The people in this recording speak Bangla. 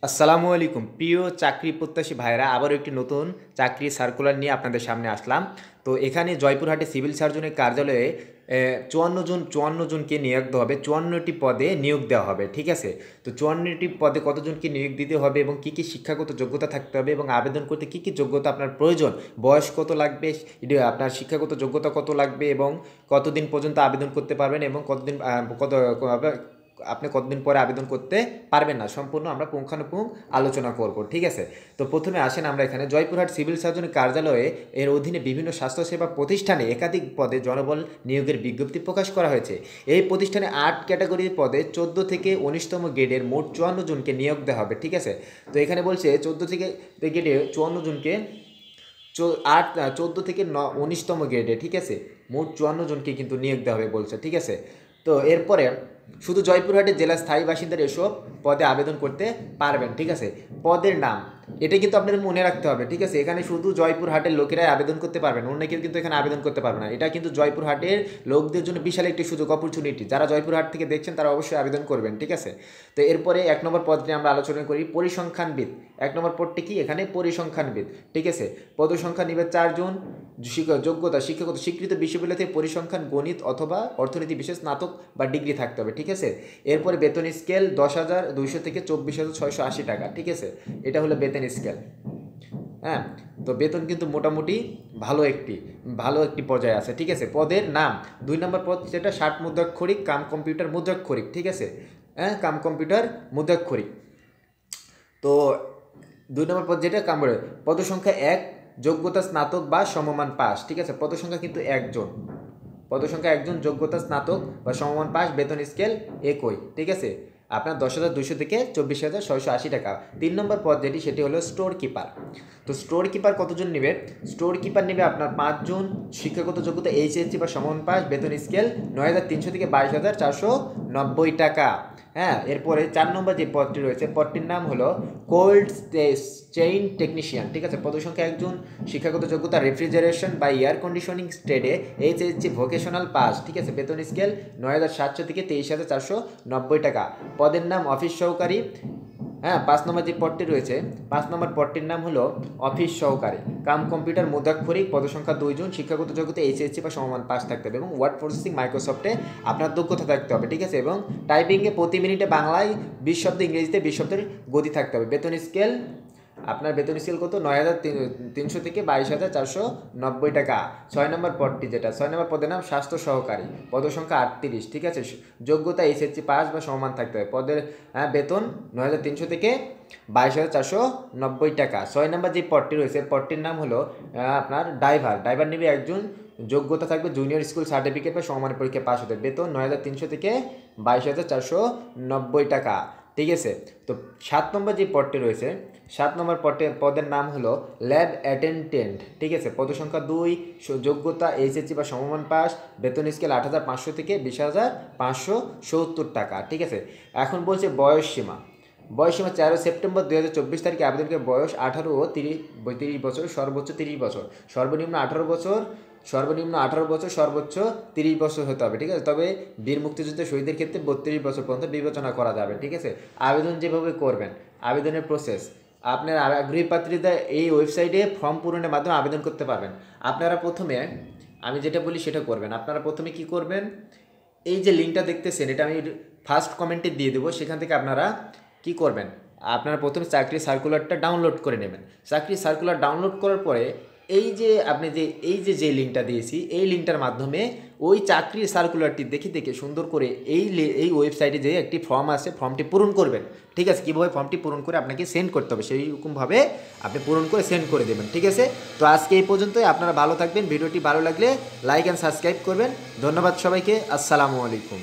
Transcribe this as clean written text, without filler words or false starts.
আসসালামু আলাইকুম প্রিয় চাকরি প্রত্যাশী ভাইরা, আবারও একটি নতুন চাকরি সার্কুলার নিয়ে আপনাদের সামনে আসলাম। তো এখানে জয়পুরহাটে সিভিল সার্জনের কার্যালয়ে 54জনকে নিয়োগ দেওয়া হবে। 54টি পদে নিয়োগ দেওয়া হবে, ঠিক আছে। তো 54টি পদে কতজনকে নিয়োগ দিতে হবে এবং কী কী শিক্ষাগত যোগ্যতা থাকতে হবে এবং আবেদন করতে কী কী যোগ্যতা আপনার প্রয়োজন, বয়স কত লাগবে, আপনার শিক্ষাগত যোগ্যতা কত লাগবে এবং কতদিন পর্যন্ত আবেদন করতে পারবেন এবং আপনি কতদিন পরে আবেদন করতে পারবেন না, সম্পূর্ণ আমরা পুঙ্খানুপুঙ্খ আলোচনা করব, ঠিক আছে। তো প্রথমে আসেন আমরা এখানে জয়পুরহাট সিভিল সার্জনের কার্যালয়ে এর অধীনে বিভিন্ন স্বাস্থ্যসেবা প্রতিষ্ঠানে একাধিক পদে জনবল নিয়োগের বিজ্ঞপ্তি প্রকাশ করা হয়েছে। এই প্রতিষ্ঠানে 8 ক্যাটাগরির পদে 14 থেকে 19তম গ্রেডের মোট 54 জনকে নিয়োগ দেওয়া হবে, ঠিক আছে। তো এখানে বলছে 14 থেকে গ্রেডে 54 জনকে 14 থেকে 19তম গ্রেডে, ঠিক আছে, মোট 54 জনকে কিন্তু নিয়োগ দেওয়া হবে বলছে, ঠিক আছে। তো এরপরে শুধু জয়পুরহাটের জেলার স্থায়ী বাসিন্দারা এসব পদে আবেদন করতে পারবেন, ঠিক আছে। পদের নাম এটা কিন্তু আপনাদের মনে রাখতে হবে, ঠিক আছে। এখানে শুধু জয়পুরহাটের লোকেরাই আবেদন করতে পারবেন, অন্য কেউ কিন্তু এখানে আবেদন করতে পারবে না। এটা কিন্তু জয়পুরহাটের লোকদের জন্য বিশাল একটি সুযোগ, অপরচুনিটি। যারা জয়পুরহাট থেকে দেখছেন তারা অবশ্যই আবেদন করবেন, ঠিক আছে। তো এরপরে 1 নম্বর পদটি আমরা আলোচনা করি, পরিসংখ্যানবিদ। 1 নম্বর পদটি কি, এখানে পরিসংখ্যানবিদ, ঠিক আছে। পদসংখ্যা নিবে 4 জন। যোগ্যতা শিক্ষাগত স্বীকৃত বিশ্ববিদ্যালয় থেকে পরিসংখ্যান, গণিত অথবা অর্থনীতি বিশেষ স্নাতক বা ডিগ্রি থাকতে হবে, ঠিক আছে। এরপরে বেতন স্কেল 10,200 থেকে 24,680 টাকা, ঠিক আছে। এটা হলো বেতন স্কেল। হ্যাঁ, তো বেতন কিন্তু মোটামুটি ভালো একটি পর্যায়ে আছে, ঠিক আছে। পদের নাম 2 নম্বর পদ যেটা 60 মুদ্রাক্ষরিক কাম কম্পিউটার মুদ্রাক্ষরিক, ঠিক আছে। হ্যাঁ, কাম কম্পিউটার মুদ্রাক্ষরিক। তো 2 নম্বর পদ যেটা পদসংখ্যা 1, যোগ্যতা স্নাতক বা সমমান পাস, ঠিক আছে। পদসংখ্যা কিন্তু একজন, যোগ্যতা স্নাতক বা সমমান পাস, বেতন স্কেল একই, ঠিক আছে। আপনার 10,200 থেকে 24,680 টাকা। 3 নম্বর পদ যেটি সেটি হলো স্টোর কিপার। তো স্টোর কিপার কতজন নেবে? স্টোর কিপার নেবে আপনার 5 জন, শিক্ষাগত যোগ্যতা এইচএসসি বা সমান পাস, বেতন স্কেল 9,300 থেকে 22,490 টাকা। হ্যাঁ, এরপরে 4 নম্বর যে পদটি রয়েছে, পদটির নাম হলো কোল্ড চেইন টেকনিশিয়ান, ঠিক আছে। পদসংখ্যা 1 জন, শিক্ষাগত যোগ্যতা রেফ্রিজারেশন বা এয়ার কন্ডিশনিং ট্রেডে এইচএসসি ভোকেশনাল পাস, ঠিক আছে। বেতন স্কেল 9,700 থেকে 23,490 টাকা। পদের নাম অফিস সহকারী। হ্যাঁ, 5 নম্বর যে পদটি রয়েছে, 5 নম্বর পদটির নাম হলো অফিস সহকারী কাম কম্পিউটার মুদ্রাক্ষরিক। পদসংখ্যা 2 জন, শিক্ষাগত যোগ্যতা এইচএসসি বা সমমান পাস থাকতে হবে এবং ওয়ার্ড প্রসেসিং মাইক্রোসফটে আপনার দক্ষতা থাকতে হবে, ঠিক আছে। এবং টাইপিংয়ে প্রতি মিনিটে বাংলায় 20 শব্দ, ইংরেজিতে 20 শব্দের গতি থাকতে হবে। বেতন স্কেল কত? 9,300 থেকে 22,490 টাকা। 6 নম্বর পদটি যেটা, 6 নম্বর পদের নাম স্বাস্থ্য সহকারী, পদসংখ্যা 38, ঠিক আছে। যোগ্যতা এইচএসসি পাস বা সমমান থাকতে হবে। পদের বেতন 9,300 থেকে 22,490 টাকা। 6 নম্বর যে পদটি রয়েছে, পদটির নাম হলো আপনার ড্রাইভার নেবে 1 জন, যোগ্যতা থাকবে জুনিয়র স্কুল সার্টিফিকেট বা সমমানের পরীক্ষা পাস হতে। বেতন 9,300 থেকে 22,490 টাকা, ঠিক আছে। তো 7 নম্বর যে পদটি রয়েছে, 7 নম্বর পদের নাম হলো ল্যাব অ্যাটেন্ডেন্ট, ঠিক আছে। পদসংখ্যা 2, যোগ্যতা এইচএসসি বা সমমান পাস, বেতন স্কেল 8,500 থেকে 20,570 টাকা, ঠিক আছে। এখন বলছে বয়সসীমা 13 সেপ্টেম্বর 2024 তারিখে আবেদনকে বয়স 18 ও 30 বছর, সর্বোচ্চ 30 বছর, সর্বনিম্ন 18 বছর, সর্বোচ্চ 30 বছর হতে হবে, ঠিক আছে। তবে বীর মুক্তিযুদ্ধ শহীদের ক্ষেত্রে 32 বছর পর্যন্ত বিবেচনা করা যাবে, ঠিক আছে। আবেদন যেভাবে করবেন, আবেদনের প্রসেস, আপনার আগ্রহী প্রার্থীরা এই ওয়েবসাইটে ফর্ম পূরণের মাধ্যমে আবেদন করতে পারবেন। আপনারা প্রথমে, আমি যেটা বলি সেটা করবেন। আপনারা প্রথমে কি করবেন, এই যে লিঙ্কটা দেখতেছেন, এটা আমি ফার্স্ট কমেন্টে দিয়ে দেবো, সেখান থেকে আপনারা কি করবেন, আপনারা প্রথমে চাকরির সার্কুলারটা ডাউনলোড করে নেবেন। চাকরির সার্কুলার ডাউনলোড করার পরে এই যে আপনি যে লিঙ্কটা দিয়েছি, এই লিঙ্কটার মাধ্যমে ওই চাকরির সার্কুলারটি দেখে সুন্দর করে এই ওয়েবসাইটে যে একটি ফর্ম আছে, ফর্মটি পূরণ করবেন, ঠিক আছে। কীভাবে ফর্মটি পূরণ করে আপনাকে সেন্ড করতে হবে, সেই রকমভাবে আপনি পূরণ করে সেন্ড করে দেবেন, ঠিক আছে। তো আজকে এই পর্যন্তই। আপনারা ভালো থাকবেন। ভিডিওটি ভালো লাগলে লাইক অ্যান্ড সাবস্ক্রাইব করবেন। ধন্যবাদ সবাইকে। আসসালামু আলাইকুম।